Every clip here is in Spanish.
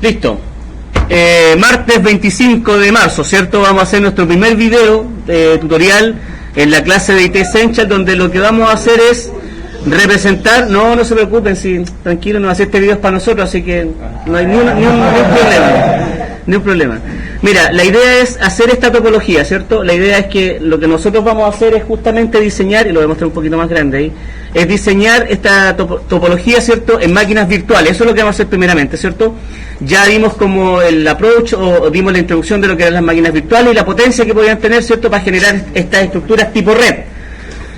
Listo. Martes 25 de marzo, ¿cierto? Vamos a hacer nuestro primer video tutorial en la clase de IT Essential, donde lo que vamos a hacer es representar, no se preocupen, si tranquilo, no, este video es para nosotros, así que no hay ni un problema. Mira, la idea es hacer esta topología, ¿cierto? La idea es que lo que nosotros vamos a hacer es justamente diseñar, y lo voy a mostrar un poquito más grande ahí, es diseñar esta topología, ¿cierto?, en máquinas virtuales. Eso es lo que vamos a hacer primeramente, ¿cierto? Ya vimos como el approach, o vimos la introducción de lo que eran las máquinas virtuales y la potencia que podían tener, ¿cierto?, para generar estas estructuras tipo red.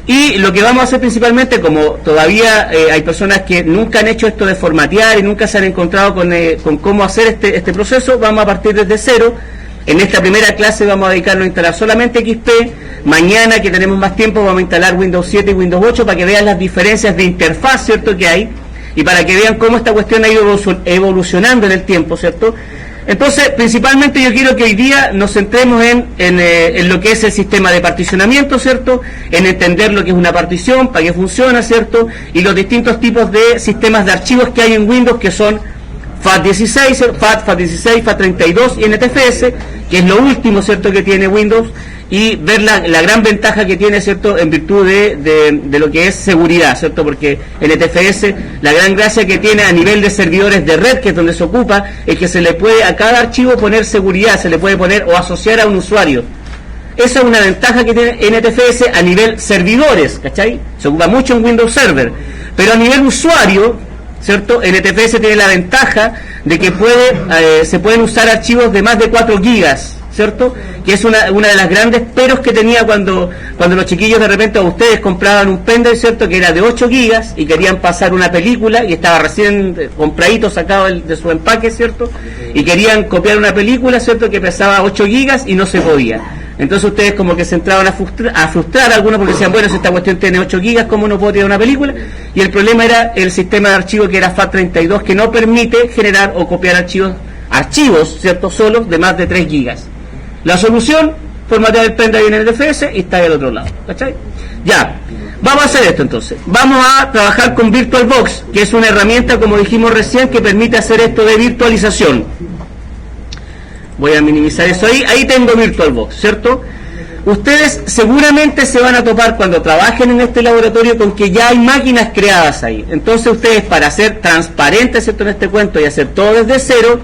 Y lo que vamos a hacer principalmente, como todavía hay personas que nunca han hecho esto de formatear y nunca se han encontrado con cómo hacer este proceso, vamos a partir desde cero. En esta primera clase vamos a dedicarnos a instalar solamente XP. Mañana, que tenemos más tiempo, vamos a instalar Windows 7 y Windows 8 para que vean las diferencias de interfaz, ¿cierto?, que hay, y para que vean cómo esta cuestión ha ido evolucionando en el tiempo, ¿cierto? Entonces, principalmente yo quiero que hoy día nos centremos en lo que es el sistema de particionamiento, ¿cierto? En entender lo que es una partición, para qué funciona, ¿cierto? Y los distintos tipos de sistemas de archivos que hay en Windows, que son FAT16, FAT16, FAT32 y NTFS, que es lo último, ¿cierto?, que tiene Windows, y ver la gran ventaja que tiene, ¿cierto?, en virtud de lo que es seguridad, ¿cierto? Porque NTFS, la gran gracia que tiene a nivel de servidores de red, que es donde se ocupa, es que se le puede a cada archivo poner seguridad, se le puede poner o asociar a un usuario. Esa es una ventaja que tiene NTFS a nivel servidores, ¿cachai? Se ocupa mucho en Windows Server, pero a nivel usuario, ¿cierto?, NTFS tiene la ventaja de que se pueden usar archivos de más de 4 gigas, ¿cierto? Que es una de las grandes peros que tenía cuando los chiquillos de repente, o ustedes compraban un pendrive, ¿cierto?, que era de 8 gigas y querían pasar una película y estaba recién compradito, sacado de su empaque, ¿cierto? Y querían copiar una película, ¿cierto?, que pesaba 8 gigas y no se podía. Entonces ustedes como que se entraban a frustrar a algunos porque decían, bueno, si esta cuestión tiene 8 gigas, ¿cómo no puedo tirar una película? Y el problema era el sistema de archivo, que era FAT32, que no permite generar o copiar archivos, ¿cierto?, solos de más de 3 gigas. La solución, formatear el pendrive en el NTFS y está del otro lado, ¿cachai? Ya, vamos a hacer esto entonces. Vamos a trabajar con VirtualBox, que es una herramienta, como dijimos recién, que permite hacer esto de virtualización. Voy a minimizar eso ahí. Ahí tengo VirtualBox, ¿cierto? Ustedes seguramente se van a topar cuando trabajen en este laboratorio con que ya hay máquinas creadas ahí. Entonces ustedes, para hacer transparente, ¿cierto?, en este cuento y hacer todo desde cero,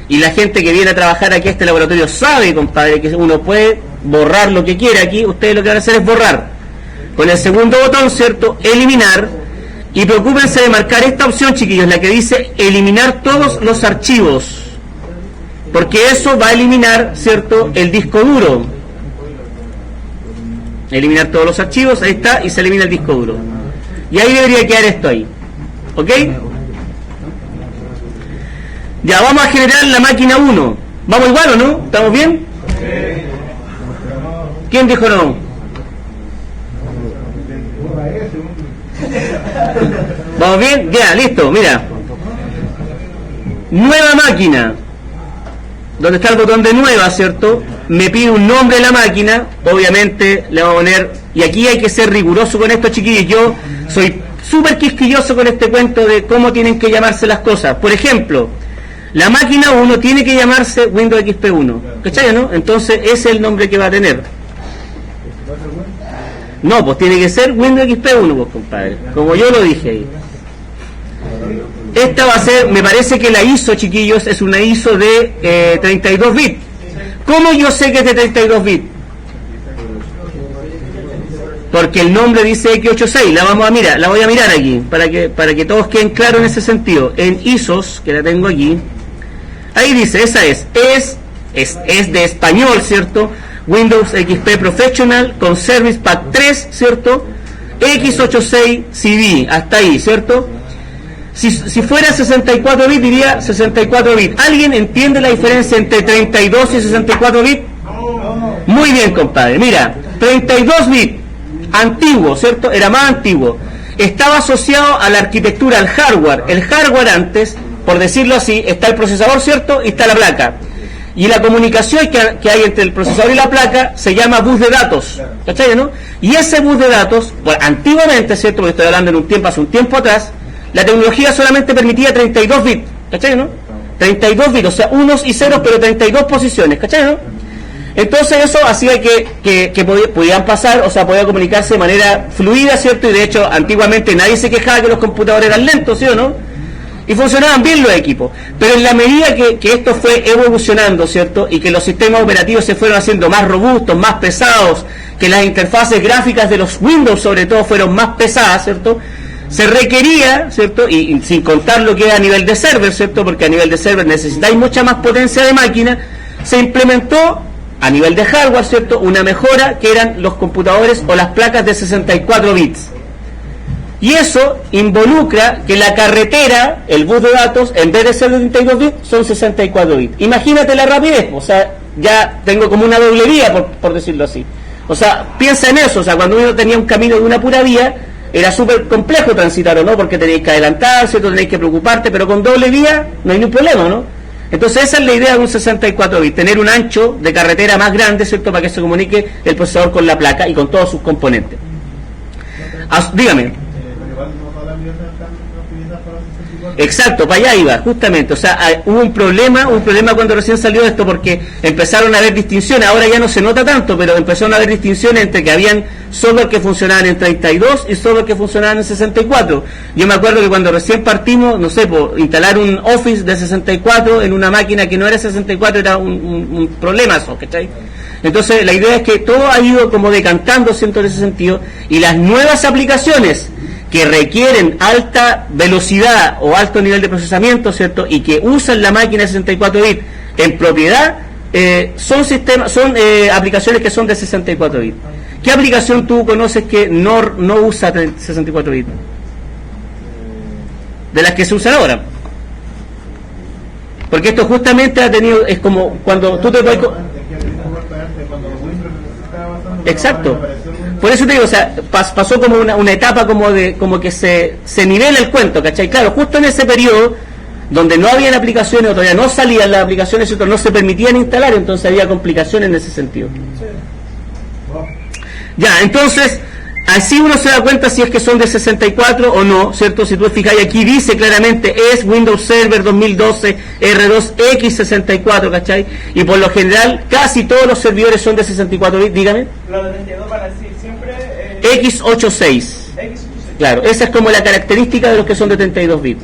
y la gente que viene a trabajar aquí a este laboratorio sabe, compadre, que uno puede borrar lo que quiera aquí. Ustedes lo que van a hacer es borrar. Con el segundo botón, ¿cierto?, eliminar. Y preocúpense de marcar esta opción, chiquillos, la que dice eliminar todos los archivos, porque eso va a eliminar, ¿cierto?, el disco duro. Eliminar todos los archivos, ahí está, y se elimina el disco duro. Y ahí debería quedar esto ahí. ¿Ok? Ya, vamos a generar la máquina 1. ¿Vamos igual o no? ¿Estamos bien? ¿Quién dijo no? ¿Vamos bien? Ya, listo, mira. Nueva máquina. Donde está el botón de nueva, ¿cierto? Me pide un nombre de la máquina. Obviamente le vamos a poner, y aquí hay que ser riguroso con esto, chiquillos. Yo soy súper quisquilloso con este cuento de cómo tienen que llamarse las cosas. Por ejemplo, la máquina 1 tiene que llamarse Windows XP 1, ¿cachai, no? Entonces ese es el nombre que va a tener. No, pues tiene que ser Windows XP 1, pues, compadre, como yo lo dije ahí. Esta va a ser, me parece que la ISO, chiquillos, es una ISO de 32 bits. ¿Cómo yo sé que es de 32 bits? Porque el nombre dice X86, la voy a mirar aquí, para que todos queden claros en ese sentido. En ISOs, que la tengo aquí, ahí dice, esa es de español, ¿cierto? Windows XP Professional con Service Pack 3, ¿cierto? X86 CD, hasta ahí, ¿cierto? Si fuera 64 bits, diría 64 bits. ¿Alguien entiende la diferencia entre 32 y 64 bits? Muy bien, compadre. Mira, 32 bits, antiguo, ¿cierto? Era más antiguo. Estaba asociado a la arquitectura, al hardware. El hardware antes, por decirlo así, está el procesador, ¿cierto? Y está la placa. Y la comunicación que hay entre el procesador y la placa se llama bus de datos, ¿cachai, no? Y ese bus de datos, pues, antiguamente, ¿cierto? Porque estoy hablando hace un tiempo atrás, la tecnología solamente permitía 32 bits, ¿cachai, no? 32 bits, o sea, unos y ceros, pero 32 posiciones, ¿cachai, no? Entonces eso hacía que podían pasar, o sea, podía comunicarse de manera fluida, ¿cierto? Y de hecho, antiguamente nadie se quejaba que los computadores eran lentos, ¿sí o no? Y funcionaban bien los equipos. Pero en la medida que esto fue evolucionando, ¿cierto? Y que los sistemas operativos se fueron haciendo más robustos, más pesados, que las interfaces gráficas de los Windows sobre todo fueron más pesadas, ¿cierto? Se requería, ¿cierto? Y sin contar lo que es a nivel de server, ¿cierto? Porque a nivel de server necesitáis mucha más potencia de máquina, se implementó a nivel de hardware, ¿cierto? Una mejora que eran los computadores o las placas de 64 bits. Y eso involucra que la carretera, el bus de datos, en vez de ser de 32 bits, son 64 bits. Imagínate la rapidez, o sea, ya tengo como una doble vía, por decirlo así. O sea, piensa en eso, o sea, cuando uno tenía un camino de una pura vía, era súper complejo transitar, ¿o no? Porque tenéis que adelantar, ¿cierto? Tenéis que preocuparte, pero con doble vía no hay ningún problema, ¿no? Entonces esa es la idea de un 64 bits, tener un ancho de carretera más grande, ¿cierto? Para que se comunique el procesador con la placa y con todos sus componentes. Dígame. Exacto, para allá iba, justamente. O sea, hubo un problema cuando recién salió esto, porque empezaron a haber distinciones. Ahora ya no se nota tanto, pero empezaron a haber distinciones entre que habían software que funcionaban en 32 y software que funcionaban en 64. Yo me acuerdo que cuando recién partimos, no sé, por instalar un Office de 64 en una máquina que no era 64 era un problema eso, ¿cachai? Entonces la idea es que todo ha ido como decantando, siento, en ese sentido, y las nuevas aplicaciones que requieren alta velocidad o alto nivel de procesamiento, ¿cierto? Y que usan la máquina de 64 bits en propiedad, son aplicaciones que son de 64 bits. ¿Qué aplicación tú conoces que no usa 64 bits? De las que se usan ahora. Porque esto justamente ha tenido, es como cuando tú te puedes... Exacto. Por eso te digo, o sea, pasó como una etapa como que se nivela el cuento, ¿cachai? Claro, justo en ese periodo donde no habían aplicaciones o todavía no salían las aplicaciones, ¿cierto? No se permitían instalar, entonces había complicaciones en ese sentido. Ya, entonces, así uno se da cuenta si es que son de 64 o no, ¿cierto? Si tú te fijas, aquí dice claramente es Windows Server 2012 R2X64, ¿cachai? Y por lo general casi todos los servidores son de 64 bits, dígame. Lo de 32 para decir siempre X86. Claro, esa es como la característica de los que son de 32 bits.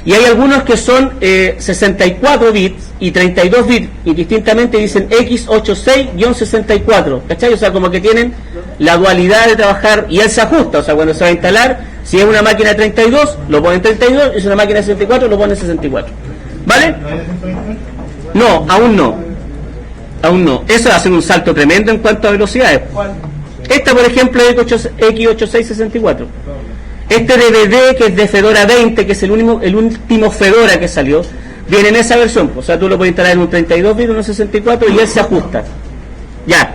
Y hay algunos que son 64 bits y 32 bits, y distintamente dicen X86-64, ¿cachai? O sea, como que tienen la dualidad de trabajar, y él se ajusta, o sea, cuando se va a instalar, si es una máquina de 32, lo pone en 32, y si es una máquina de 64, lo pone en 64. ¿Vale? No, aún no. Aún no. Eso hace un salto tremendo en cuanto a velocidades. Esta, por ejemplo, es X86-64. Este DVD, que es de Fedora 20, que es el último Fedora que salió, viene en esa versión. O sea, tú lo puedes instalar en un 32 bits, en un 64, y él se ajusta. Ya.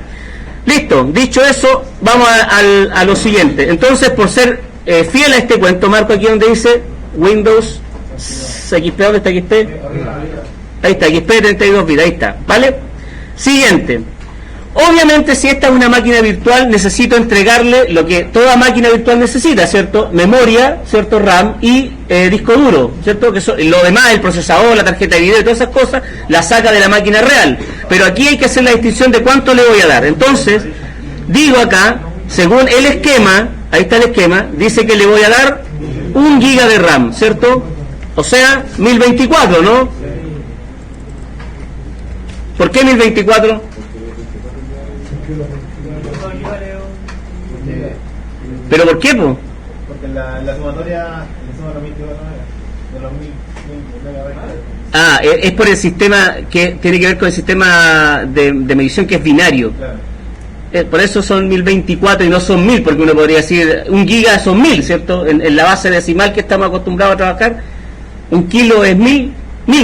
Listo. Dicho eso, vamos a lo siguiente. Entonces, por ser fiel a este cuento, marco aquí donde dice Windows XP. ¿Dónde está XP? Ahí está, XP 32 bits. Ahí está. ¿Vale? Siguiente. Obviamente, si esta es una máquina virtual, necesito entregarle lo que toda máquina virtual necesita, ¿cierto? Memoria, ¿cierto? RAM y disco duro, ¿cierto? Que lo demás, el procesador, la tarjeta de video, todas esas cosas, la saca de la máquina real. Pero aquí hay que hacer la distinción de cuánto le voy a dar. Entonces, digo acá, según el esquema, ahí está el esquema, dice que le voy a dar 1 GB de RAM, ¿cierto? O sea, 1024, ¿no? ¿Por qué 1024? ¿Pero por qué, po? Porque la sumatoria le suma los 22 de los 1000 Ah, es por el sistema que tiene que ver con el sistema de medición que es binario. Claro. Por eso son 1024 y no son 1000, porque uno podría decir 1 giga son 1000, ¿cierto? En la base decimal que estamos acostumbrados a trabajar, 1 kilo es 1000,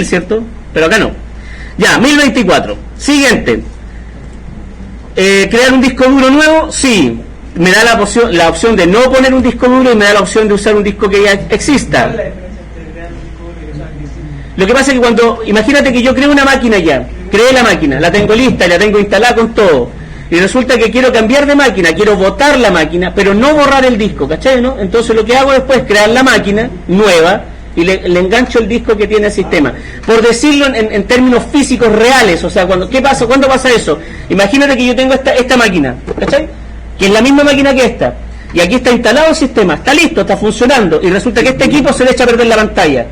¿cierto? Pero acá no. Ya, 1024. Siguiente. ¿Crear un disco duro nuevo? Sí. Me da la opción de no poner un disco duro y me da la opción de usar un disco que ya exista. Lo que pasa es que imagínate que yo creo una máquina ya, creé la máquina, la tengo lista, la tengo instalada con todo, y resulta que quiero cambiar de máquina, quiero botar la máquina, pero no borrar el disco, ¿cachai? ¿No? Entonces lo que hago después es crear la máquina nueva y le engancho el disco que tiene el sistema. Por decirlo en términos físicos reales, o sea, ¿qué pasa? ¿Cuándo pasa eso? Imagínate que yo tengo esta máquina, ¿cachai? Que es la misma máquina que esta, y aquí está instalado el sistema, está listo, está funcionando, y resulta que este equipo se le echa a perder la pantalla.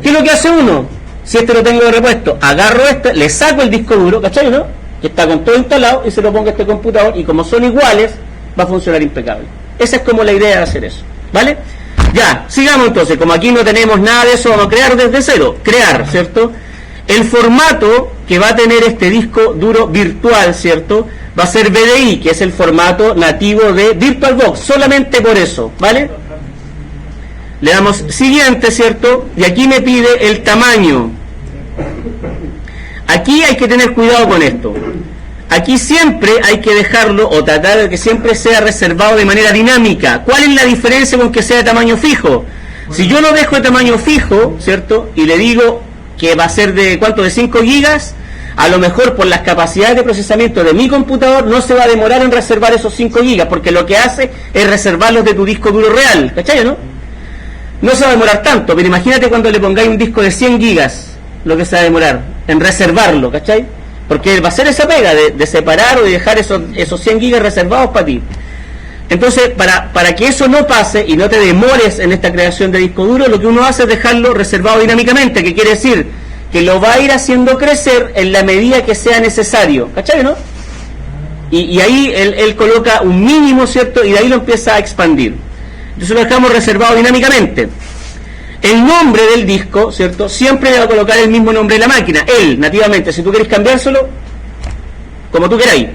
¿Qué es lo que hace uno? Si este lo tengo de repuesto, agarro este, le saco el disco duro, ¿cachai, no? Que está con todo instalado, y se lo pongo a este computador, y como son iguales, va a funcionar impecable. Esa es como la idea de hacer eso, ¿vale? Ya, sigamos entonces, como aquí no tenemos nada de eso, vamos a crear desde cero, ¿cierto? El formato que va a tener este disco duro virtual, ¿cierto? Va a ser VDI, que es el formato nativo de VirtualBox, solamente por eso, ¿vale? Le damos siguiente, ¿cierto? Y aquí me pide el tamaño. Aquí hay que tener cuidado con esto. Aquí siempre hay que dejarlo o tratar de que siempre sea reservado de manera dinámica. ¿Cuál es la diferencia con que sea de tamaño fijo? Si yo lo dejo de tamaño fijo, ¿cierto? Y le digo que va a ser de, ¿cuánto? De 5 gigas, a lo mejor por las capacidades de procesamiento de mi computador no se va a demorar en reservar esos 5 gigas, porque lo que hace es reservarlos de tu disco duro real, ¿cachai, no? No se va a demorar tanto, pero imagínate cuando le pongáis un disco de 100 gigas, lo que se va a demorar en reservarlo, ¿cachai? Porque va a ser esa pega de separar o de dejar esos 100 gigas reservados para ti. Entonces, para que eso no pase y no te demores en esta creación de disco duro, lo que uno hace es dejarlo reservado dinámicamente, que quiere decir que lo va a ir haciendo crecer en la medida que sea necesario, ¿cachai, no? Y ahí él coloca un mínimo, ¿cierto? Y de ahí lo empieza a expandir. Entonces lo dejamos reservado dinámicamente. El nombre del disco, ¿cierto? Siempre le va a colocar el mismo nombre de la máquina, él, nativamente. Si tú querés cambiárselo, como tú queráis.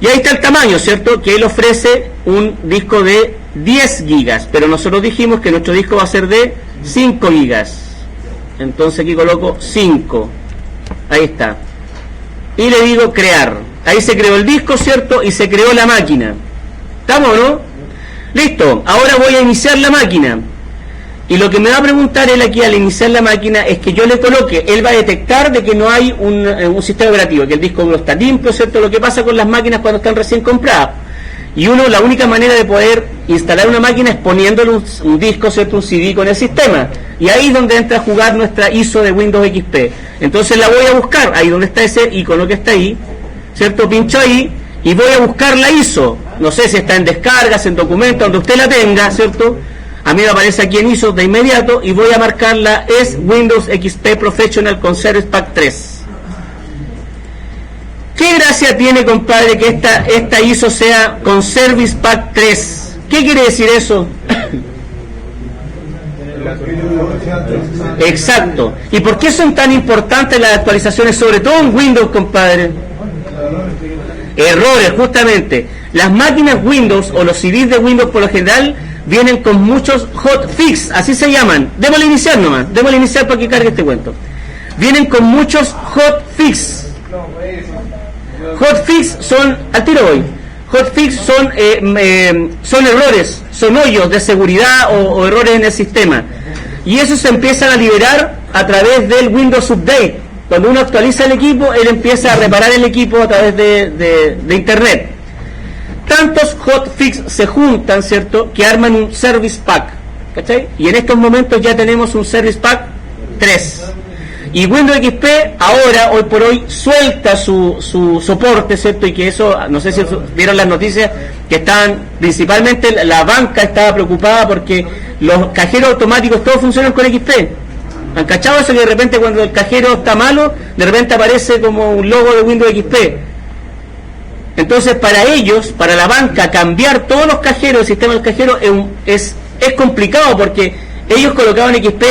Y ahí está el tamaño, ¿cierto? Que él ofrece un disco de 10 gigas, pero nosotros dijimos que nuestro disco va a ser de 5 gigas. Entonces aquí coloco 5. Ahí está. Y le digo crear. Ahí se creó el disco, ¿cierto? Y se creó la máquina. ¿Estamos, no? Listo. Ahora voy a iniciar la máquina. Y lo que me va a preguntar él aquí al iniciar la máquina es que yo le coloque, él va a detectar de que no hay un sistema operativo, que el disco duro está limpio, ¿cierto? Lo que pasa con las máquinas cuando están recién compradas. Y la única manera de poder instalar una máquina es poniéndole un disco, ¿cierto? Un CD con el sistema. Y ahí es donde entra a jugar nuestra ISO de Windows XP. Entonces la voy a buscar, ahí donde está ese icono que está ahí, ¿cierto? Pincho ahí y voy a buscar la ISO. No sé si está en descargas, en documentos, donde usted la tenga, ¿cierto? A mí me aparece aquí en ISO de inmediato y voy a marcarla, es Windows XP Professional con Service Pack 3. ¿Qué gracia tiene, compadre, que esta ISO sea con Service Pack 3? ¿Qué quiere decir eso? Exacto. ¿Y por qué son tan importantes las actualizaciones, sobre todo en Windows, compadre? Errores, justamente. Las máquinas Windows o los CDs de Windows por lo general vienen con muchos hotfix, así se llaman. Démosle iniciar nomás, démosle iniciar para que cargue este cuento. Vienen con muchos hotfix. Hotfix son, al tiro voy. Hotfix son errores, son hoyos de seguridad o errores en el sistema. Y eso se empiezan a liberar a través del Windows Update. Cuando uno actualiza el equipo, él empieza a reparar el equipo a través de Internet. Tantos hotfix se juntan, ¿cierto?, que arman un Service Pack, ¿cachai? Y en estos momentos ya tenemos un Service Pack 3. Y Windows XP ahora, hoy por hoy, suelta su soporte, ¿cierto? Y que eso, no sé si vieron las noticias, que estaban, principalmente la banca estaba preocupada porque los cajeros automáticos todos funcionan con XP. ¿Han cachado eso? Que de repente cuando el cajero está malo, de repente aparece como un logo de Windows XP. Entonces para ellos, para la banca, cambiar todos los cajeros, el sistema del cajero es complicado, porque ellos colocaban XP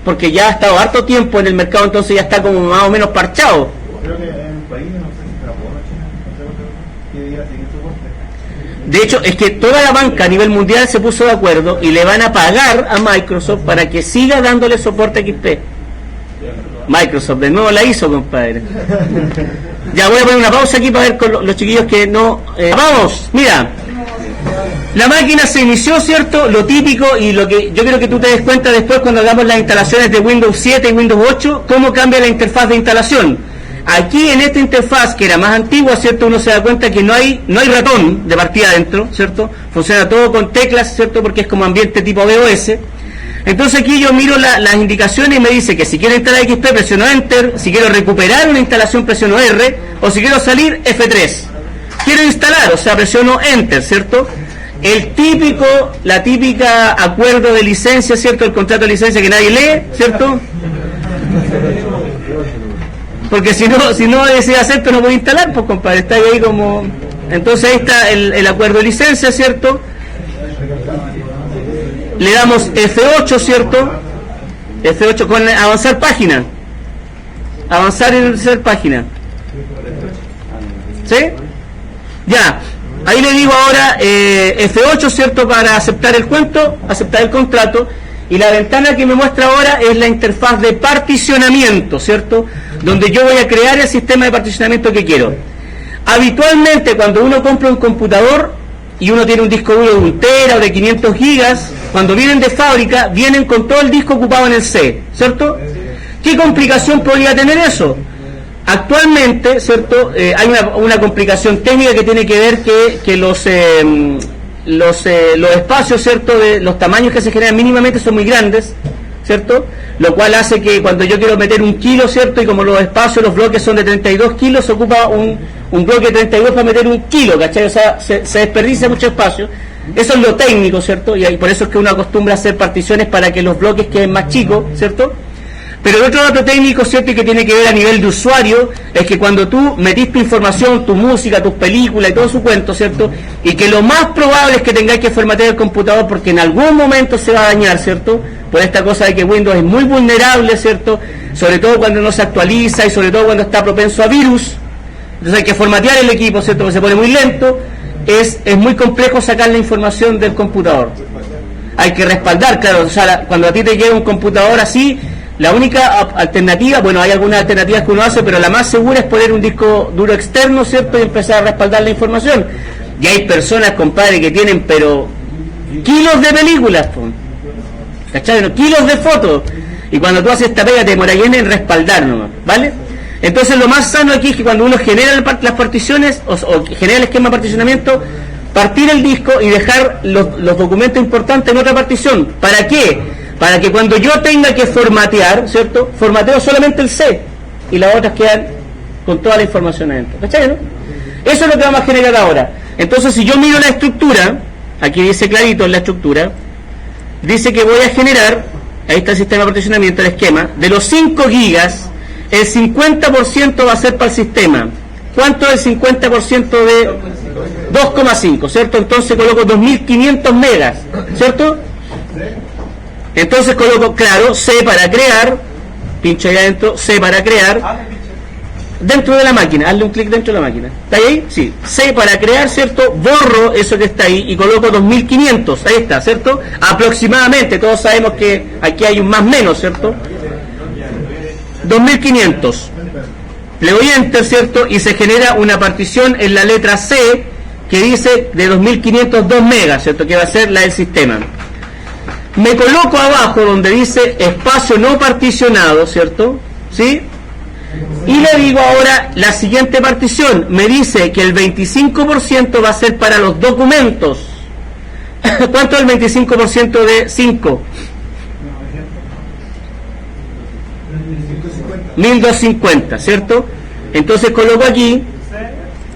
porque ya ha estado harto tiempo en el mercado, entonces ya está como más o menos parchado. Creo que en un país, no sé si Japón o China, no sé, que diga seguir soporte. De hecho, es que toda la banca a nivel mundial se puso de acuerdo y le van a pagar a Microsoft para que siga dándole soporte a XP. Microsoft de nuevo la hizo, compadre. Ya voy a poner una pausa aquí para ver con los chiquillos que no... vamos, mira. La máquina se inició, ¿cierto? Lo típico y lo que yo quiero que tú te des cuenta después cuando hagamos las instalaciones de Windows 7 y Windows 8, cómo cambia la interfaz de instalación. Aquí en esta interfaz, que era más antigua, ¿cierto? Uno se da cuenta que no hay ratón de partida adentro, ¿cierto? Funciona todo con teclas, ¿cierto? Porque es como ambiente tipo DOS. Entonces aquí yo miro las indicaciones y me dice que si quiero instalar XP presiono Enter, si quiero recuperar una instalación presiono R, o si quiero salir F3. Quiero instalar, o sea, presiono Enter, ¿cierto? La típica acuerdo de licencia, ¿cierto? El contrato de licencia que nadie lee, ¿cierto? Porque si no decide acepto no puedo instalar, pues compadre, está ahí como... Entonces ahí está el acuerdo de licencia, ¿cierto? Le damos F8, ¿cierto? F8 con avanzar página. Avanzar y avanzar página. ¿Sí? Ya. Ahí le digo ahora F8, ¿cierto? Para aceptar el cuento, aceptar el contrato. Y la ventana que me muestra ahora es la interfaz de particionamiento, ¿cierto? Donde yo voy a crear el sistema de particionamiento que quiero. Habitualmente cuando uno compra un computador y uno tiene un disco duro de 1 tera o de 500 gigas, cuando vienen de fábrica, vienen con todo el disco ocupado en el C, ¿cierto? ¿Qué complicación podría tener eso? Actualmente, ¿cierto? Hay una complicación técnica que tiene que ver que los espacios, ¿cierto? De los tamaños que se generan mínimamente son muy grandes, ¿cierto? Lo cual hace que cuando yo quiero meter 1 kilo, ¿cierto? Y como los espacios, los bloques son de 32 kilos, se ocupa un bloque de 32 para meter 1 kilo, ¿cachai? O sea, se desperdicia mucho espacio. Eso es lo técnico, ¿cierto? Y por eso es que uno acostumbra a hacer particiones para que los bloques queden más chicos, ¿cierto? Pero el otro dato técnico, ¿cierto? Y que tiene que ver a nivel de usuario, es que cuando tú metís tu información, tu música, tus películas y todo su cuento, ¿cierto? Y que lo más probable es que tengáis que formatear el computador porque en algún momento se va a dañar, ¿cierto? Por esta cosa de que Windows es muy vulnerable, ¿cierto? Sobre todo cuando no se actualiza y sobre todo cuando está propenso a virus. Entonces hay que formatear el equipo, ¿cierto? Porque se pone muy lento. Es muy complejo sacar la información del computador. Hay que respaldar, claro. O sea, cuando a ti te llega un computador así, la única alternativa, bueno, hay algunas alternativas que uno hace, pero la más segura es poner un disco duro externo, ¿cierto? Y empezar a respaldar la información. Y hay personas, compadre, que tienen, pero kilos de películas, ¿cachai? No, kilos de fotos. Y cuando tú haces esta pega te demora en respaldar nomás, ¿vale? Entonces lo más sano aquí es que cuando uno genera las particiones o genera el esquema de particionamiento, partir el disco y dejar los documentos importantes en otra partición. ¿Para qué? Para que cuando yo tenga que formatear, ¿cierto? Formateo solamente el C y las otras quedan con toda la información adentro. ¿Cachai, no? Eso es lo que vamos a generar ahora. Entonces si yo miro la estructura, aquí dice clarito en la estructura, dice que voy a generar, ahí está el sistema de particionamiento, el esquema, de los 5 gigas, el 50% va a ser para el sistema. ¿Cuánto es el 50% de 2,5? ¿Cierto? Entonces coloco 2500 megas, ¿cierto? Entonces coloco, claro, C para crear, pincho ahí adentro, C para crear, dentro de la máquina, hazle un clic dentro de la máquina. ¿Está ahí? Sí. C para crear, ¿cierto? Borro eso que está ahí y coloco 2500, ahí está, ¿cierto? Aproximadamente, todos sabemos que aquí hay un más menos, ¿cierto? 2500. Le doy Enter, ¿cierto? Y se genera una partición en la letra C que dice de 2502 megas, ¿cierto? Que va a ser la del sistema. Me coloco abajo donde dice espacio no particionado, ¿cierto? ¿Sí? Y le digo ahora la siguiente partición. Me dice que el 25% va a ser para los documentos. ¿Cuánto es el 25% de 5? 1250, ¿cierto? Entonces coloco aquí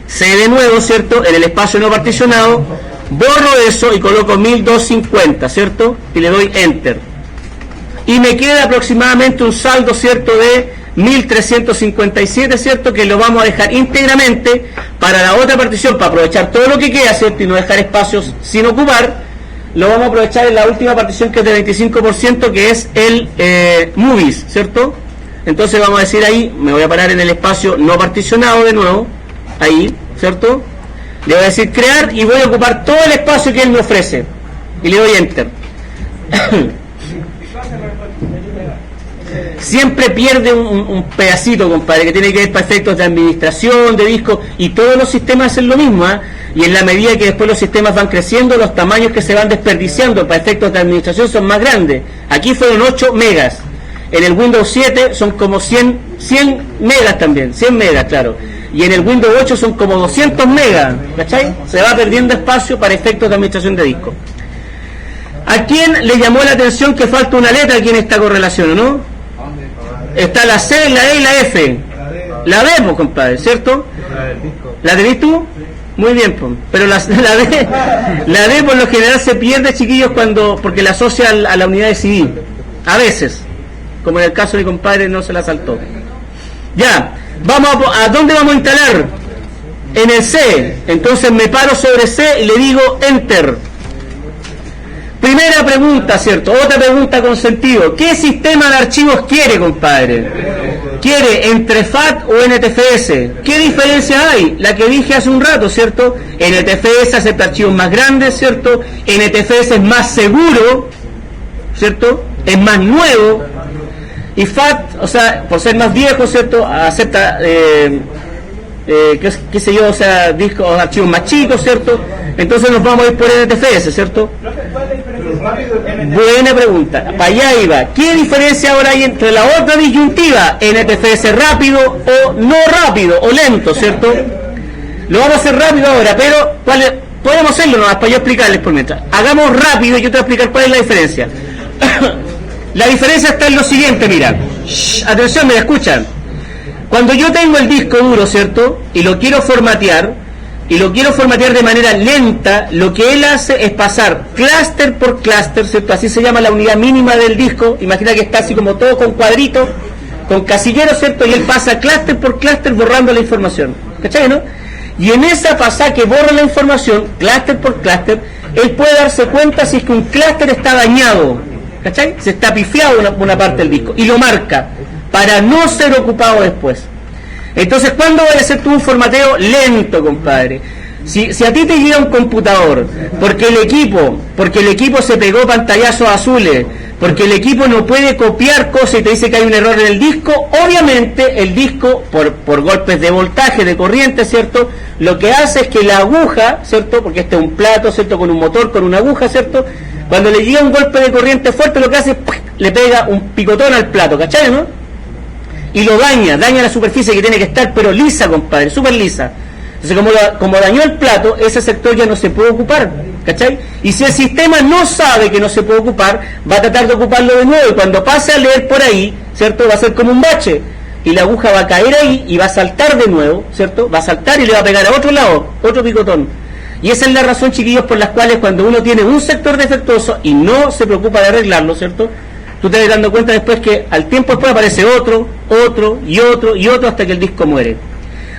C de nuevo, ¿cierto? En el espacio no particionado, borro eso y coloco 1250, ¿cierto? Y le doy Enter. Y me queda aproximadamente un saldo, ¿cierto? De 1357, ¿cierto? Que lo vamos a dejar íntegramente para la otra partición, para aprovechar todo lo que queda, ¿cierto? Y no dejar espacios sin ocupar. Lo vamos a aprovechar en la última partición que es de 25%, que es el Movies, ¿cierto? Entonces vamos a decir ahí, me voy a parar en el espacio no particionado de nuevo, ahí, ¿cierto? Le voy a decir crear y voy a ocupar todo el espacio que él me ofrece. Y le doy Enter. Siempre pierde un pedacito, compadre, que tiene que ver para efectos de administración, de disco, y todos los sistemas hacen lo mismo, ¿eh? Y en la medida que después los sistemas van creciendo, los tamaños que se van desperdiciando para efectos de administración son más grandes. Aquí fueron 8 megas. En el Windows 7 son como 100 megas también, 100 megas, claro. Y en el Windows 8 son como 200 megas, ¿cachai? Se va perdiendo espacio para efectos de administración de disco. ¿A quién le llamó la atención que falta una letra aquí en esta correlación, no? Está la C, la E y la F. La D, pues, compadre, ¿cierto? ¿La tenés tú? Muy bien, pues. Pero la D por lo general se pierde, chiquillos, porque la asocia a la unidad de CD. A veces. Como en el caso de mi compadre, no se la saltó. Ya. ¿A dónde vamos a instalar? En el C. Entonces me paro sobre C y le digo Enter. Primera pregunta, ¿cierto? Otra pregunta con sentido. ¿Qué sistema de archivos quiere, compadre? ¿Quiere entre FAT o NTFS? ¿Qué diferencia hay? La que dije hace un rato, ¿cierto? NTFS acepta archivos más grandes, ¿cierto? NTFS es más seguro, ¿cierto? Es más nuevo. Y FAT, o sea, por ser más viejo, ¿cierto? Acepta, qué sé yo, o sea, discos, archivos más chicos, ¿cierto? Entonces nos vamos a ir por NTFS, ¿cierto? Buena pregunta, para allá iba. ¿Qué diferencia ahora hay entre la otra disyuntiva? NTFS rápido o no rápido o lento, ¿cierto? Lo vamos a hacer rápido ahora, pero podemos hacerlo nomás para yo explicarles por mientras. Hagamos rápido y yo te voy a explicar cuál es la diferencia. La diferencia está en lo siguiente, mira. Atención, me escuchan. Cuando yo tengo el disco duro, ¿cierto? Y lo quiero formatear de manera lenta, lo que él hace es pasar clúster por clúster, ¿cierto? Así se llama la unidad mínima del disco. Imagina que está así como todo con cuadritos, con casilleros, ¿cierto? Y él pasa clúster por clúster borrando la información. ¿Cachai, no? Y en esa pasada que borra la información, clúster por clúster, él puede darse cuenta si es que un clúster está dañado. ¿Cachai? Se está pifiado una parte del disco y lo marca para no ser ocupado después. Entonces, ¿cuándo vaya a ser tú un formateo lento, compadre? Si a ti te llega un computador porque el equipo se pegó pantallazos azules, porque el equipo no puede copiar cosas y te dice que hay un error en el disco, obviamente el disco, por golpes de voltaje, de corriente, ¿cierto? Lo que hace es que la aguja, ¿cierto? Porque este es un plato, ¿cierto? Con un motor, con una aguja, ¿cierto? Cuando le llega un golpe de corriente fuerte, lo que hace es le pega un picotón al plato, ¿cachai, no? Y lo daña la superficie que tiene que estar, pero lisa, compadre, súper lisa. Entonces, como dañó el plato, ese sector ya no se puede ocupar, ¿cachai? Y si el sistema no sabe que no se puede ocupar, va a tratar de ocuparlo de nuevo, y cuando pase a leer por ahí, ¿cierto? Va a ser como un bache, y la aguja va a caer ahí, y va a saltar de nuevo, ¿cierto? Va a saltar y le va a pegar a otro lado, otro picotón. Y esa es la razón, chiquillos, por las cuales cuando uno tiene un sector defectuoso y no se preocupa de arreglarlo, ¿cierto? Tú te vas dando cuenta después que al tiempo después aparece otro, hasta que el disco muere.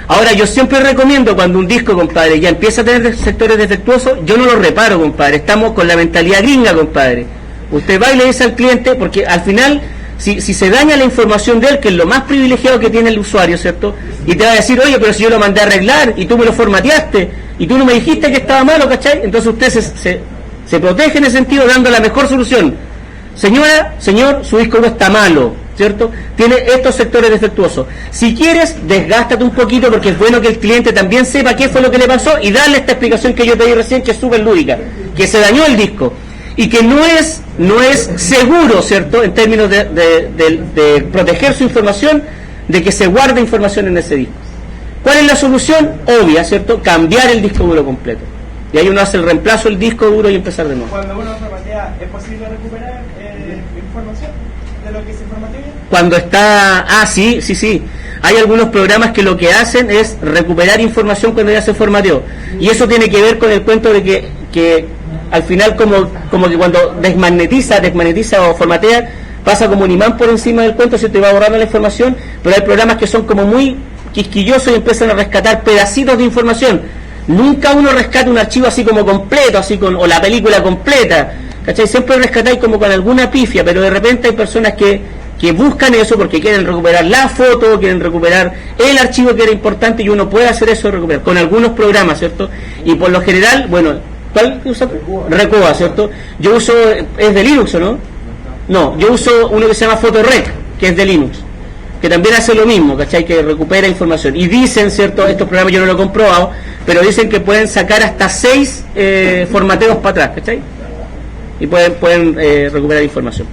Ahora, yo siempre recomiendo cuando un disco, compadre, ya empieza a tener sectores defectuosos, yo no lo reparo, compadre. Estamos con la mentalidad gringa, compadre. Usted va y le dice al cliente, porque al final, si se daña la información de él, que es lo más privilegiado que tiene el usuario, ¿cierto? Y te va a decir, oye, pero si yo lo mandé a arreglar y tú me lo formateaste y tú no me dijiste que estaba malo, ¿cachai? Entonces usted se protege en ese sentido dando la mejor solución. Señora, señor, su disco no está malo, ¿cierto? Tiene estos sectores defectuosos. Si quieres, desgástate un poquito porque es bueno que el cliente también sepa qué fue lo que le pasó y darle esta explicación que yo te di recién, que es súper lúdica, que se dañó el disco y que no es seguro, ¿cierto? En términos de proteger su información, de que se guarde información en ese disco. ¿Cuál es la solución? Obvia, ¿cierto? Cambiar el disco duro completo. Y ahí uno hace el reemplazo del disco duro y empezar de nuevo. Cuando uno formatea, ¿es posible recuperar información de lo que se formateó? Cuando está... sí. Hay algunos programas que lo que hacen es recuperar información cuando ya se formateó. Y eso tiene que ver con el cuento de que al final como que cuando desmagnetiza o formatea, pasa como un imán por encima del cuento, se te va borrando la información, pero hay programas que son como muy quisquillosos y empiezan a rescatar pedacitos de información. Nunca uno rescata un archivo así como completo, o la película completa, ¿cachai? Siempre rescatáis como con alguna pifia, pero de repente hay personas que buscan eso porque quieren recuperar la foto, quieren recuperar el archivo que era importante, y uno puede hacer eso, recuperar con algunos programas, ¿cierto? Y por lo general, bueno, ¿cuál usa? Recoba, ¿cierto? Yo uso, es de Linux, ¿o no? No, yo uso uno que se llama PhotoRec, que es de Linux, que también hace lo mismo, ¿cachai? Que recupera información. Y dicen, ¿cierto? Estos programas yo no lo he comprobado, pero dicen que pueden sacar hasta 6 formateos para atrás, ¿cachai? Y pueden recuperar información.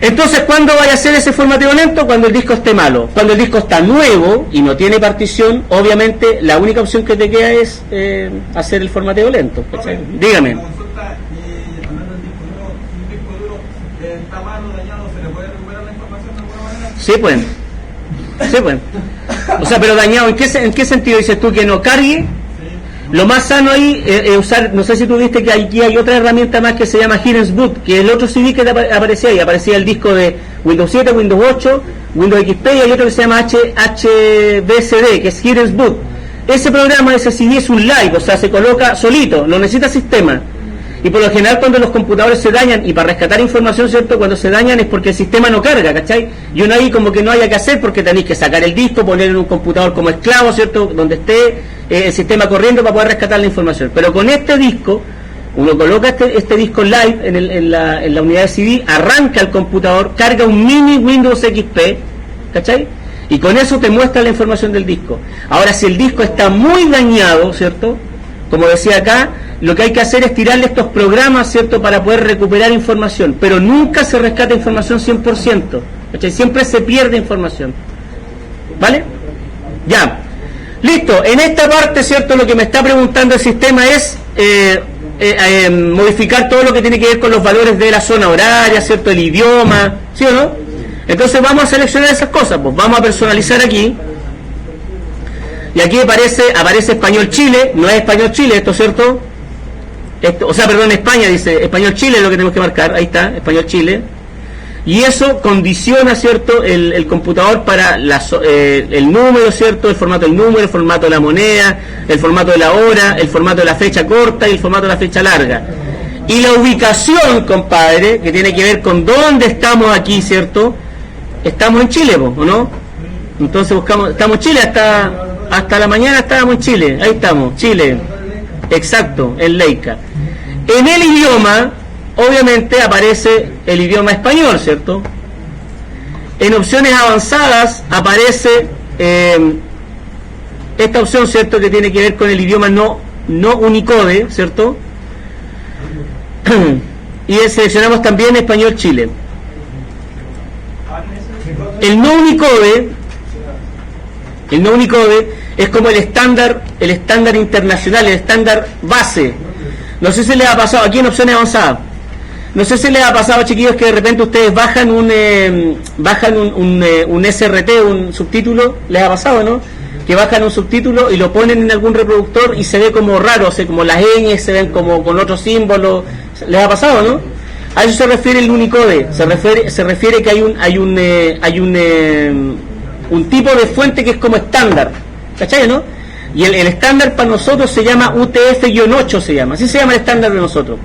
Entonces, ¿cuándo vaya a ser ese formateo lento? Cuando el disco esté malo. Cuando el disco está nuevo y no tiene partición, obviamente la única opción que te queda es hacer el formateo lento, ¿cachai? Dígame. Hablando del disco Sí, pues. Sí, pues. O sea, pero dañado, ¿en qué sentido dices tú que no cargue? Lo más sano ahí es usar, no sé si tú viste que aquí hay otra herramienta más que se llama Heroes Boot, que es el otro CD que te aparecía ahí, aparecía el disco de Windows 7, Windows 8, Windows XP, y hay otro que se llama HBCD, que es Heroes Boot. Ese programa, ese CD es un live, o sea, se coloca solito, no necesita sistema. Y por lo general cuando los computadores se dañan, y para rescatar información, ¿cierto? Cuando se dañan es porque el sistema no carga, ¿cachai? Y uno ahí como que no haya que hacer porque tenéis que sacar el disco, ponerlo en un computador como esclavo, ¿cierto? Donde esté el sistema corriendo para poder rescatar la información. Pero con este disco, uno coloca este disco live en la unidad de CD, arranca el computador, carga un mini Windows XP, ¿cachai? Y con eso te muestra la información del disco. Ahora, si el disco está muy dañado, ¿cierto? Como decía acá, lo que hay que hacer es tirarle estos programas, ¿cierto?, para poder recuperar información, pero nunca se rescata información 100%, ¿cachai? Siempre se pierde información, ¿vale? Ya, listo. En esta parte, ¿cierto?, lo que me está preguntando el sistema es modificar todo lo que tiene que ver con los valores de la zona horaria, ¿cierto?, el idioma, ¿sí o no? Entonces vamos a seleccionar esas cosas, pues vamos a personalizar aquí. Y aquí aparece Español Chile, no es Español Chile, esto, ¿cierto? O sea, perdón, España, dice Español Chile es lo que tenemos que marcar, ahí está, Español Chile. Y eso condiciona, ¿cierto?, el computador para el número, ¿cierto?, el formato del número, el formato de la moneda, el formato de la hora, el formato de la fecha corta y el formato de la fecha larga. Y la ubicación, compadre, que tiene que ver con dónde estamos aquí, ¿cierto? Estamos en Chile, ¿o no? Entonces estamos en Chile, hasta la mañana estábamos en Chile, ahí estamos, Chile, exacto, en Leica. En el idioma, obviamente aparece el idioma español, ¿cierto? En opciones avanzadas aparece esta opción, ¿cierto?, que tiene que ver con el idioma no Unicode, ¿cierto? Y seleccionamos también Español Chile. El no Unicode es como el estándar internacional, el estándar base. No sé si les ha pasado aquí en opciones avanzadas. No sé si les ha pasado, chiquillos, que de repente ustedes bajan un SRT, un subtítulo. Les ha pasado, ¿no? Que bajan un subtítulo y lo ponen en algún reproductor y se ve como raro, o sea, como las ñ se ven como con otro símbolo. Les ha pasado, ¿no? A eso se refiere el Unicode. Se refiere que hay un tipo de fuente que es como estándar, ¿cachai, no? Y el estándar para nosotros se llama UTF-8, se llama, así se llama el estándar de nosotros.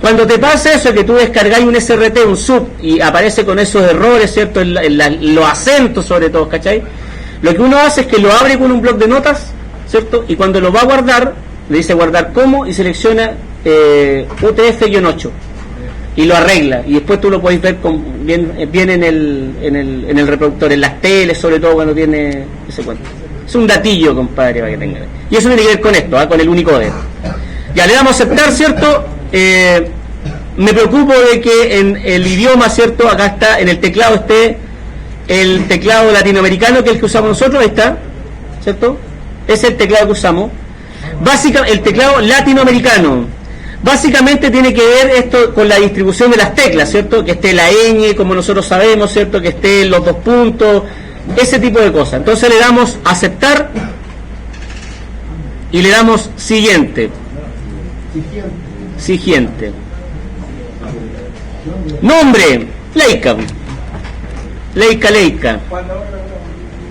Cuando te pasa eso, que tú descargáis un SRT, un sub, y aparece con esos errores, ¿cierto?, los acentos sobre todo, ¿cachai? Lo que uno hace es que lo abre con un bloc de notas, ¿cierto? Y cuando lo va a guardar, le dice guardar como, y selecciona UTF-8 y lo arregla, y después tú lo podéis ver bien en el reproductor, en las teles, sobre todo cuando tiene ese cuento. Es un datillo, compadre, para que tengan. Y eso tiene que ver con esto, con el Unicode. Ya le damos a aceptar, ¿cierto? Me preocupo de que en el idioma, ¿cierto?, acá está, en el teclado esté el teclado latinoamericano, que es el que usamos nosotros, ahí está, ¿cierto? Es el teclado que usamos. Básicamente, el teclado latinoamericano. Básicamente tiene que ver esto con la distribución de las teclas, ¿cierto? Que esté la ñ, como nosotros sabemos, ¿cierto? Que esté los dos puntos, ese tipo de cosas. Entonces le damos aceptar y le damos siguiente. Siguiente. Nombre, Leica. Leica.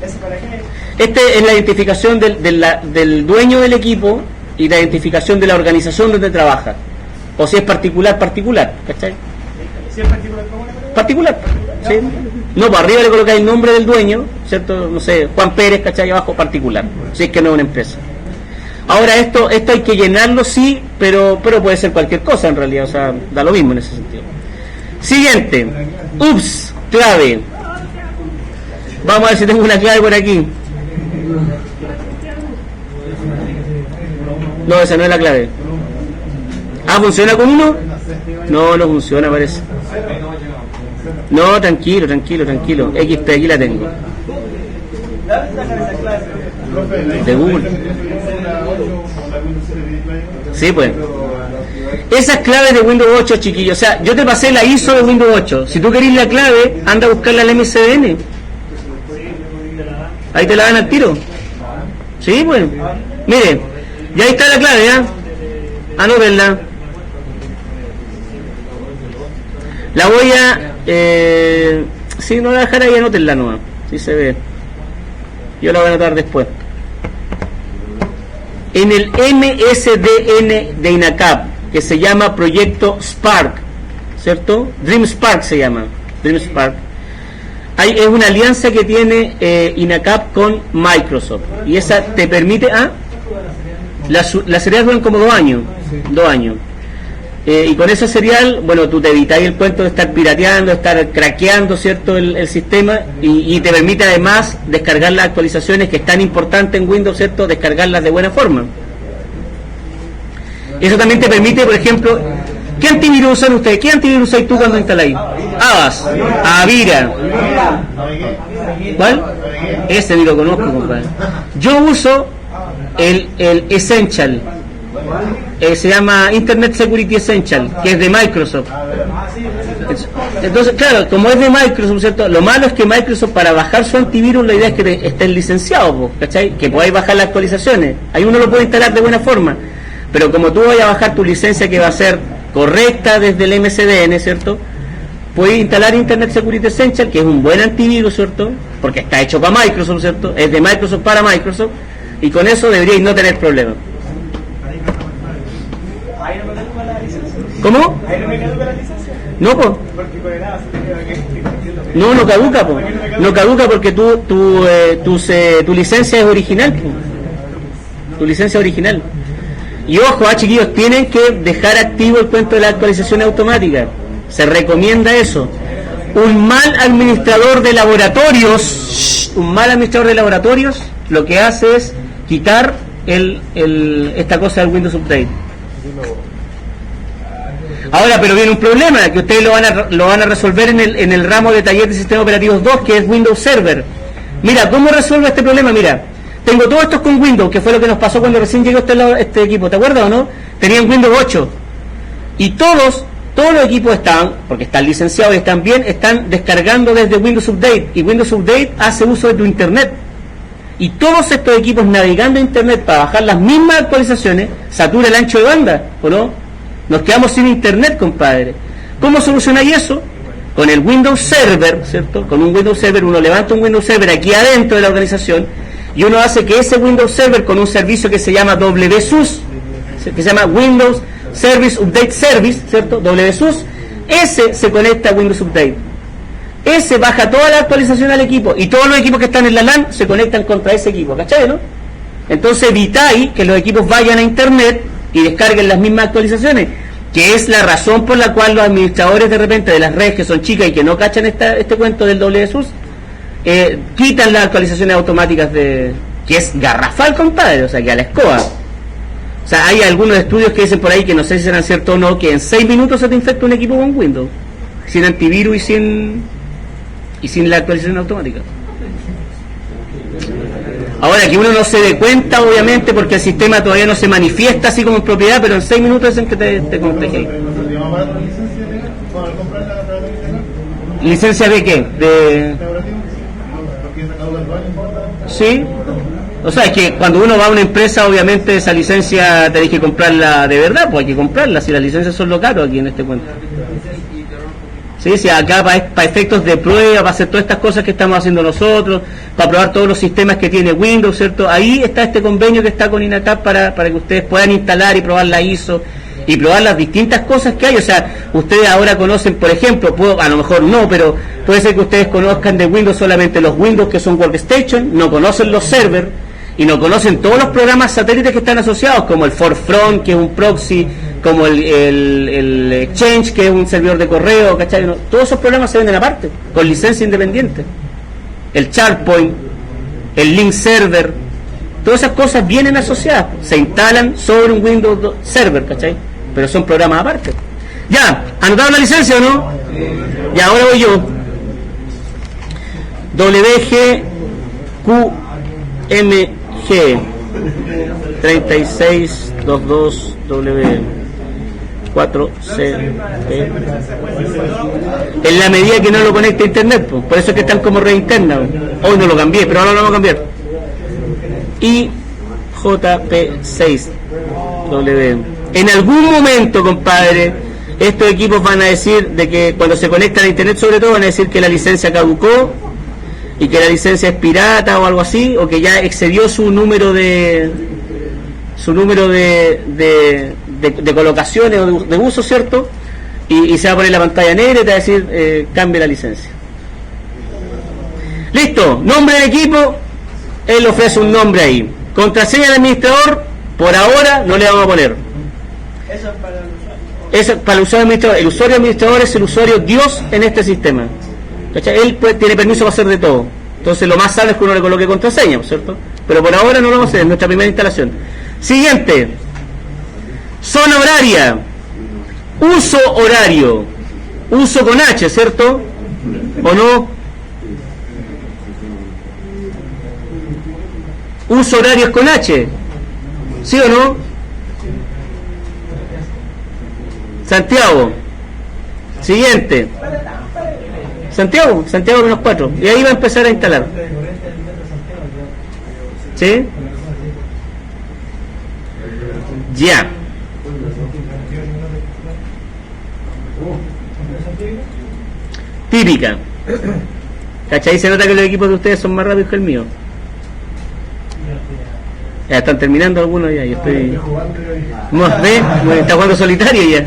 ¿Eso para qué? Este es la identificación del dueño del equipo y la identificación de la organización donde trabaja. O si es particular, ¿cachai? ¿Si es particular, cómo le ponemos? Particular, ¿sí? No, pues arriba le colocáis el nombre del dueño, ¿cierto? No sé, Juan Pérez, ¿cachai? Abajo particular, si es que no es una empresa. Ahora esto hay que llenarlo, sí, pero puede ser cualquier cosa en realidad, o sea, da lo mismo en ese sentido. Siguiente, ups, clave. Vamos a ver si tengo una clave por aquí. No, esa no es la clave. Ah, ¿funciona con uno? No funciona, parece. No, tranquilo. XP, aquí la tengo. De Google. Sí, pues. Esas claves de Windows 8, chiquillos. O sea, yo te pasé la ISO de Windows 8. Si tú querés la clave, anda a buscarla al MSDN. Ahí te la dan al tiro. Sí, pues. Mire, ya ahí está la clave, ¿ya? Anótenla. La voy a... sí, no la voy a dejar ahí, anótenla nomás. Sí se ve. Yo la voy a anotar después. En el MSDN de INACAP, que se llama Proyecto Spark, ¿cierto? Dream Spark se llama. Dream Spark. Es una alianza que tiene INACAP con Microsoft. Y esa te permite... la serial duran como 2 años. 2 años. Y con esa serial, bueno, tú te evitas el cuento de estar pirateando, estar craqueando, ¿cierto? El sistema. Y te permite además descargar las actualizaciones, que es tan importante en Windows, ¿cierto? Descargarlas de buena forma. Eso también te permite, por ejemplo... ¿Qué antivirus usan ustedes? ¿Qué antivirus usas tú cuando instaláis? Avast, Avira. ¿Cuál? Ese ni lo conozco, compadre. Yo uso el Essential. Se llama Internet Security Essential, que es de Microsoft. Entonces, claro, como es de Microsoft, ¿cierto? Lo malo es que Microsoft, para bajar su antivirus, la idea es que estén licenciados, ¿cachai? Que podáis bajar las actualizaciones. Ahí uno lo puede instalar de buena forma. Pero como tú vayas a bajar tu licencia, que va a ser correcta desde el MSDN, ¿cierto? Puedes instalar Internet Security Essential, que es un buen antivirus, ¿cierto? Porque está hecho para Microsoft, ¿cierto? Es de Microsoft para Microsoft, y con eso deberíais no tener problemas. ¿Cómo? No, pues. No caduca, pues. No caduca porque tu licencia es original, po. Tu licencia es original. Y ojo, chiquillos, tienen que dejar activo el cuento de la actualización automática. Se recomienda eso. Un mal administrador de laboratorios, lo que hace es quitar esta cosa del Windows Update. Ahora, pero viene un problema, que ustedes lo van a resolver en el ramo de taller de sistemas operativos 2, que es Windows Server. Mira, ¿cómo resuelvo este problema? Mira, tengo todos estos con Windows, que fue lo que nos pasó cuando recién llegó este equipo, ¿te acuerdas o no? Tenían Windows 8. Y todos los equipos están, porque están licenciados y están bien, están descargando desde Windows Update. Y Windows Update hace uso de tu Internet. Y todos estos equipos navegando a Internet para bajar las mismas actualizaciones, satura el ancho de banda, ¿o no? Nos quedamos sin Internet, compadre. ¿Cómo solucionáis eso? Con el Windows Server, ¿cierto? Con un Windows Server, uno levanta un Windows Server aquí adentro de la organización, y uno hace que ese Windows Server, con un servicio que se llama WSUS, que se llama Windows Service Update Service, ¿cierto? WSUS, ese se conecta a Windows Update. Ese baja toda la actualización al equipo, y todos los equipos que están en la LAN se conectan contra ese equipo, ¿cachai, no? Entonces evitáis que los equipos vayan a Internet y descarguen las mismas actualizaciones, que es la razón por la cual los administradores de repente de las redes que son chicas y que no cachan este cuento del WSUS, quitan las actualizaciones automáticas que es garrafal, compadre, o sea, que a la escoba. O sea, hay algunos estudios que dicen por ahí, que no sé si serán ciertos o no, que en 6 minutos se te infecta un equipo con Windows, sin antivirus y sin la actualización automática. Ahora, que uno no se dé cuenta, obviamente, porque el sistema todavía no se manifiesta así como en propiedad, pero en 6 minutos dicen que te contagia. ¿Licencia de qué? Sí. O sea, es que cuando uno va a una empresa, obviamente esa licencia tenés que comprarla de verdad, pues hay que comprarla, si las licencias son lo caro aquí en este cuento. Sí, sí, acá para efectos de prueba, para hacer todas estas cosas que estamos haciendo nosotros, para probar todos los sistemas que tiene Windows, ¿cierto? Ahí está este convenio que está con INACAP para que ustedes puedan instalar y probar la ISO y probar las distintas cosas que hay. O sea, ustedes ahora conocen, por ejemplo, a lo mejor no, pero puede ser que ustedes conozcan de Windows solamente los Windows que son Workstation, no conocen los servers y no conocen todos los programas satélites que están asociados, como el Forefront, que es un proxy, como el Exchange, que es un servidor de correo, ¿cachai? No, todos esos programas se venden aparte, con licencia independiente. El SharePoint, el Link Server, todas esas cosas vienen asociadas, se instalan sobre un Windows Server, ¿cachai? Pero son programas aparte. Ya, ¿anotaron la licencia o no? Ya, ahora voy yo. WGQMG 3622W. 4C. En la medida que no lo conecte a internet, pues. Por eso es que están como red interna. Hoy no lo cambié, pero ahora lo vamos a cambiar. Y JP6W. En algún momento, compadre, estos equipos van a decir de que cuando se conectan a internet, sobre todo, van a decir que la licencia caducó y que la licencia es pirata o algo así, o que ya excedió su número de colocaciones o de uso, ¿cierto? Y se va a poner la pantalla negra y te va a decir cambie la licencia. Listo, nombre del equipo, él ofrece un nombre ahí. Contraseña del administrador, por ahora no le vamos a poner. Eso es para el usuario. Eso es para el usuario administrador. El usuario administrador es el usuario Dios en este sistema. ¿Cachai? Él tiene permiso para hacer de todo. Entonces lo más sano es que uno le coloque contraseña, ¿cierto? Pero por ahora no lo vamos a hacer, es nuestra primera instalación. Siguiente. Zona horaria. Uso horario. Uso con H, ¿cierto? ¿O no? Uso horario es con H. ¿Sí o no? Santiago. Siguiente. Santiago menos 4. Y ahí va a empezar a instalar. ¿Sí? Ya. Típica. ¿Cachai? Se nota que los equipos de ustedes son más rápidos que el mío. Ya están terminando algunos ya. Yo estoy... ¿Ve? Está jugando solitario ya.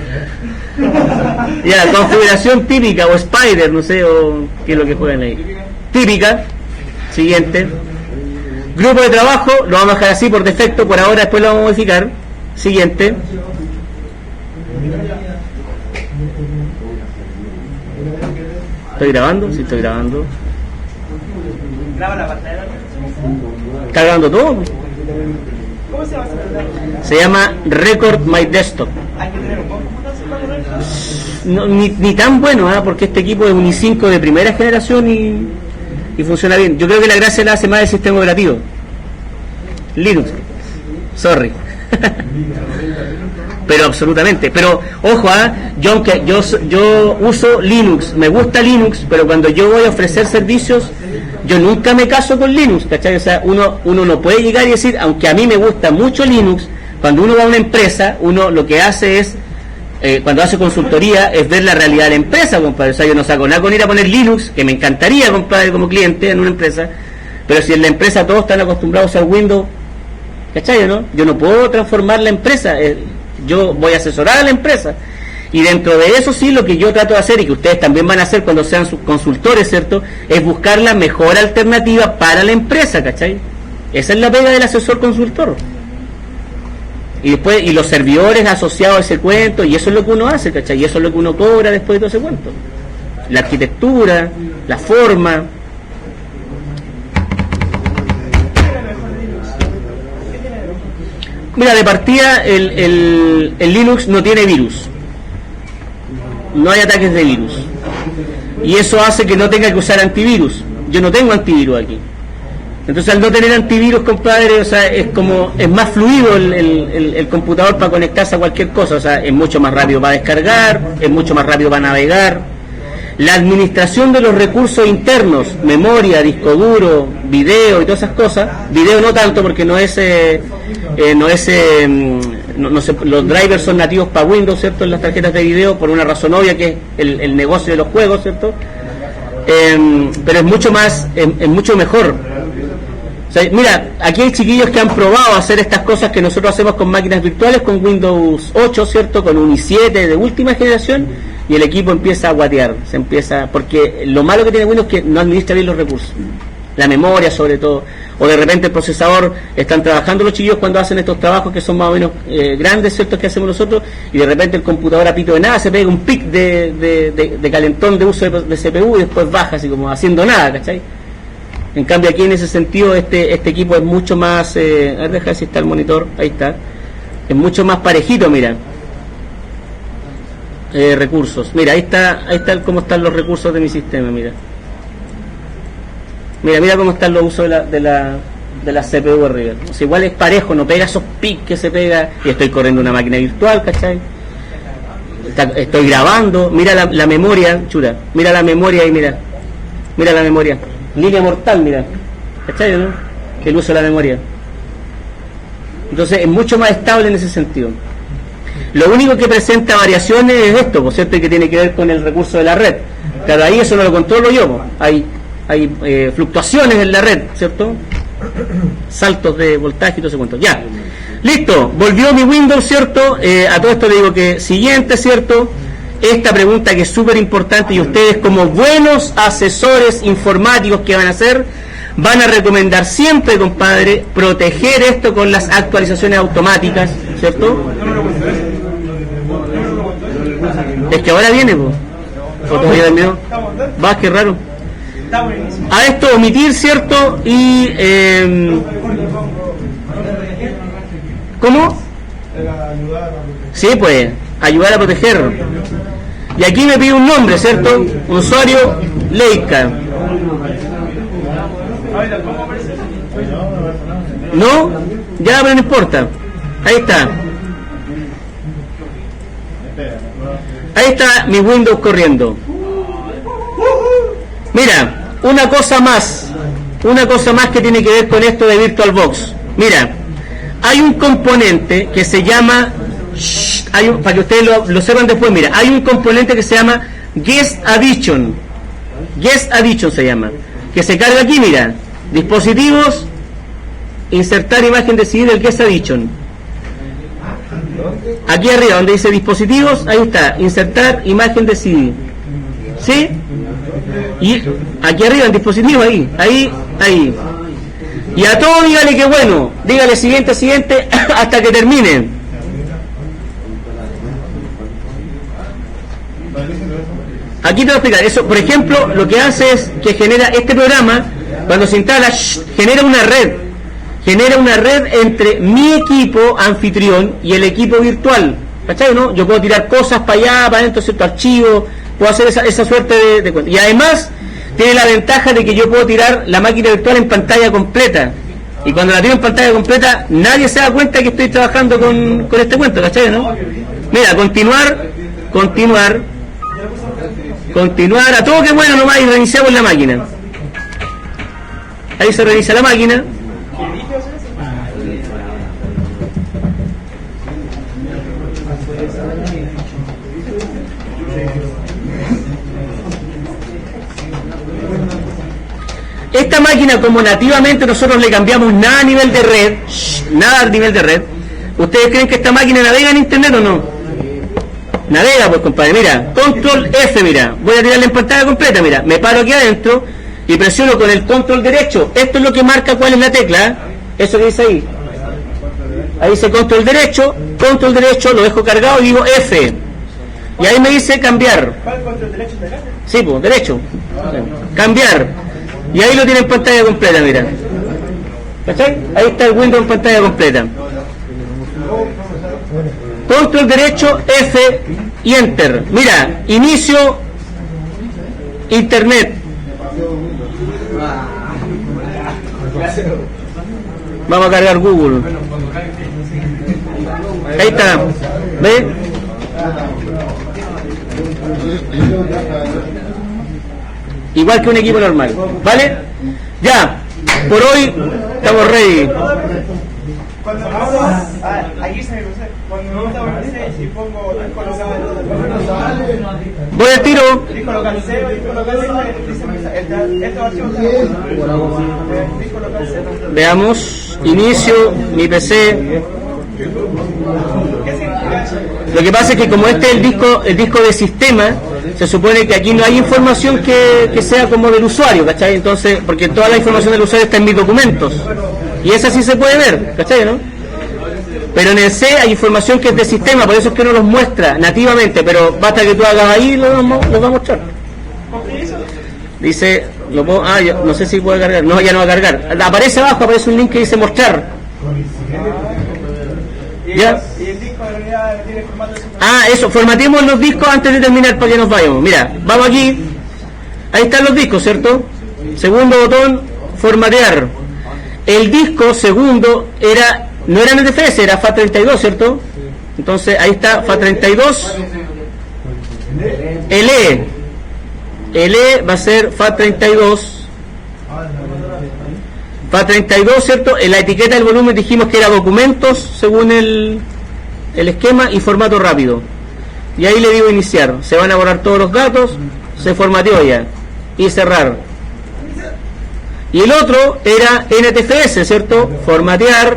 Ya, configuración típica o Spider, no sé, o qué es lo que juegan ahí. Típica. Siguiente. Grupo de trabajo, lo vamos a dejar así por defecto, por ahora, después lo vamos a modificar. Siguiente. ¿Estoy grabando? Sí, estoy grabando. Graba la pantalla. ¿Está grabando todo? ¿Cómo se llama esa pantalla? Se llama Record My Desktop. Hay que tener un buen computador para ponerlo. No, ni tan bueno, porque este equipo es un i5 de primera generación y funciona bien. Yo creo que la gracia la hace más el sistema operativo. Linux. Sorry. Pero absolutamente. Pero ojo, yo uso Linux, me gusta Linux, pero cuando yo voy a ofrecer servicios, yo nunca me caso con Linux, ¿cachai? O sea, uno no puede llegar y decir, aunque a mí me gusta mucho Linux, cuando uno va a una empresa, uno lo que hace es, cuando hace consultoría, es ver la realidad de la empresa, compadre. O sea, yo no saco nada con ir a poner Linux, que me encantaría, compadre, como cliente en una empresa, pero si en la empresa todos están acostumbrados a usar Windows, ¿cachai? ¿No? Yo no puedo transformar la empresa, yo voy a asesorar a la empresa. Y dentro de eso sí, lo que yo trato de hacer, y que ustedes también van a hacer cuando sean sus consultores, ¿cierto?, es buscar la mejor alternativa para la empresa, ¿cachai? Esa es la pega del asesor consultor. Y después, y los servidores asociados a ese cuento, y eso es lo que uno hace, ¿cachai? Y eso es lo que uno cobra después de todo ese cuento. La arquitectura, la forma. Mira, de partida el Linux no tiene virus. No hay ataques de virus. Y eso hace que no tenga que usar antivirus. Yo no tengo antivirus aquí. Entonces, al no tener antivirus, compadre, o sea, es más fluido el computador para conectarse a cualquier cosa. O sea, es mucho más rápido para descargar, es mucho más rápido para navegar. La administración de los recursos internos, memoria, disco duro, video y todas esas cosas. Video no tanto porque no sé, los drivers son nativos para Windows, ¿cierto? En las tarjetas de video, por una razón obvia que es el negocio de los juegos, ¿cierto? Pero es mucho más, es mucho mejor. O sea, mira, aquí hay chiquillos que han probado hacer estas cosas que nosotros hacemos con máquinas virtuales, con Windows 8, ¿cierto? Con un i7 de última generación, y el equipo empieza a guatear, porque lo malo que tiene Windows es que no administra bien los recursos, la memoria sobre todo, o de repente el procesador, están trabajando los chiquillos cuando hacen estos trabajos que son más o menos grandes, ¿cierto?, que hacemos nosotros, y de repente el computador a pito de nada se pega un pic de calentón de uso de CPU y después baja así como haciendo nada, ¿cachai? En cambio aquí en ese sentido este equipo es mucho más, a ver, deja si está el monitor, ahí está, es mucho más parejito, mira. Recursos, mira, ahí está cómo están los recursos de mi sistema, mira cómo están los usos de la CPU arriba. O sea, igual es parejo, no pega esos pics que se pega, y estoy corriendo una máquina virtual, ¿cachai? estoy grabando, mira la memoria, chuta, mira la memoria ahí, mira la memoria, línea mortal, mira, ¿cachai, no? Que el uso de la memoria. Entonces es mucho más estable en ese sentido. Lo único que presenta variaciones es esto, por cierto, y que tiene que ver con el recurso de la red. Claro, ahí eso no lo controlo yo, po. Hay fluctuaciones en la red, ¿cierto? Saltos de voltaje y todo ese cuento. Ya, listo, volvió mi Windows, ¿cierto? A todo esto le digo que siguiente, ¿cierto? Esta pregunta que es súper importante, y ustedes como buenos asesores informáticos que van a hacer, van a recomendar siempre, compadre, proteger esto con las actualizaciones automáticas, ¿cierto? Es que ahora viene, pues. ¿O todavía terminó? Va, qué raro. A esto omitir, ¿cierto? Y ¿cómo? Sí, pues, ayudar a proteger. Y aquí me pide un nombre, ¿cierto? Usuario Leica. ¿No? Ya, pero no importa. Ahí está. Ahí está mi Windows corriendo. Mira, una cosa más que tiene que ver con esto de VirtualBox. Mira, hay un componente que se llama, para que ustedes lo sepan después, mira, hay un componente que se llama Guest Addition. Guest Addition se llama, que se carga aquí, mira, dispositivos, insertar imagen de CD del Guest Addition. Aquí arriba donde dice dispositivos, ahí está, insertar imagen de CD. ¿Sí? Y aquí arriba en dispositivos, ahí. Y a todos dígale que bueno, dígale siguiente, hasta que termine. Aquí te voy a explicar. Eso, por ejemplo, lo que hace es que genera este programa, cuando se instala, genera una red entre mi equipo anfitrión y el equipo virtual. ¿Cachai, no? Yo puedo tirar cosas para allá, para adentro, cierto archivo, puedo hacer esa suerte de cuenta. Y además tiene la ventaja de que yo puedo tirar la máquina virtual en pantalla completa. Y cuando la tiro en pantalla completa, nadie se da cuenta que estoy trabajando con este cuento, ¿cachai, no? Mira, continuar, a todo que bueno nomás, y reiniciamos la máquina. Ahí se reinicia la máquina. Esta máquina, como nativamente nosotros le cambiamos nada a nivel de red, ¿ustedes creen que esta máquina navega en internet o no? Navega, pues, compadre. Mira, control F, mira, voy a tirarle en pantalla completa, mira, me paro aquí adentro y presiono con el control derecho. Esto es lo que marca cuál es la tecla, eso que dice ahí. Ahí dice control derecho, lo dejo cargado y digo F. Y ahí me dice cambiar. ¿Cuál control derecho de acá? Sí, pues, derecho. Cambiar. Y ahí lo tiene en pantalla completa, mira. ¿Cachai? Ahí está el Windows en pantalla completa. Control derecho, F y Enter. Mira, inicio Internet. Vamos a cargar Google. Ahí está. ¿Ve? Igual que un equipo normal, ¿vale? Ya, por hoy estamos ready. Cuando aquí se me cruza, cuando no estaba en PC y pongo disco local, voy al tiro. disco local cero, disco local cero, dice estos archivos disco local cero. Veamos, inicio mi PC. Lo que pasa es que como este es el disco de sistema, se supone que aquí no hay información que sea como del usuario, ¿cachai? Entonces, porque toda la información del usuario está en mis documentos. Y esa sí se puede ver, ¿cachai, no? Pero en el C hay información que es de sistema, por eso es que no los muestra nativamente, pero basta que tú hagas ahí y los va a mostrar. Dice, yo no sé si puede cargar, no, ya no va a cargar. Aparece abajo, aparece un link que dice mostrar. ¿Ya? Y el disco de la unidad tiene formato de eso, formateemos los discos antes de terminar para que nos vayamos. Mira, vamos aquí. Ahí están los discos, ¿cierto? Segundo botón, formatear. El disco segundo no era NTFS, era FAT32, ¿cierto? Entonces ahí está FAT32. el E va a ser FAT32. FAT32, ¿cierto? En la etiqueta del volumen dijimos que era documentos según el esquema y formato rápido. Y ahí le digo iniciar. Se van a borrar todos los datos, se formateó ya. Y cerrar. Y el otro era NTFS, ¿cierto? Formatear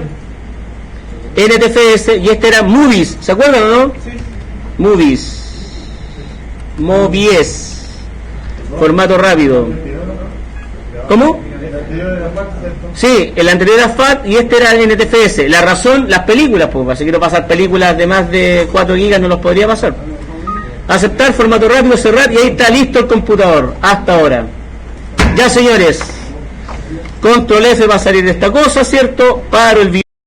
NTFS, y este era Movies, ¿se acuerdan o no? Sí. Movies, formato rápido. ¿Cómo? Sí, el anterior era FAT y este era NTFS. La razón, las películas, pues si quiero pasar películas de más de 4 gigas no los podría pasar. Aceptar, formato rápido, cerrar, y ahí está listo el computador, hasta ahora. Ya, señores, control F va a salir de esta cosa, ¿cierto? Paro el video.